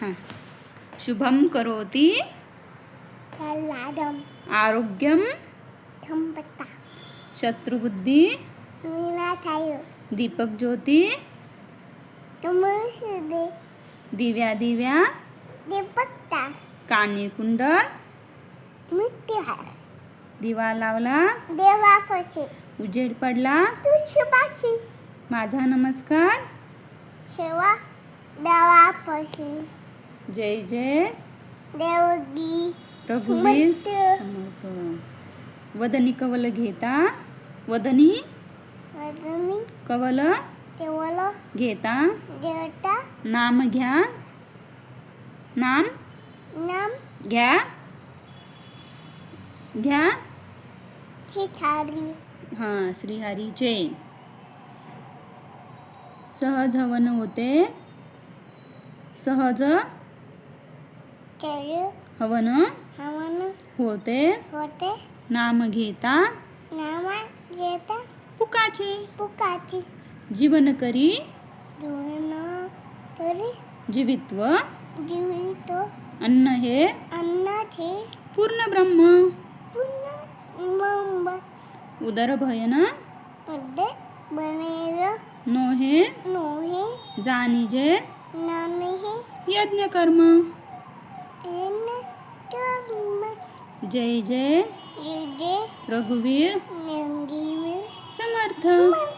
हां. शुभम करोति आरोग्यम शत्रुबुद्धि दीपक ज्योति दिव्या दिव्या कानी कुंडल दिवा लावला देवापाशी उजेड पडला तुझपाशी माझा नमस्कार सेवा देवापाशी जय जय देवगी रघुवीर समर्थ. समर्थ. वदनी कवल घेता वदनी वदनी कवल केवल घेता देवता नाम घ्या नाम नाम घ्या घ्या चिठारी हां श्रीहरीचे सहज हवन होते सहज केळ हवन हवन होते होते नाम घेता नाम घेता पुकाचे पुकाची जीवन करी दोन तरी जीवित्व जीवित अन्न हे अन्न थे पूर्ण ब्रह्म पुन्हा बंब उदर भयन मध्ये बनेल नो हे नोहे जाणीजे नानहे यज्ञ कर्म एन कर्म जय जय ये रघुवीर नंगीवीर समर्थ. मन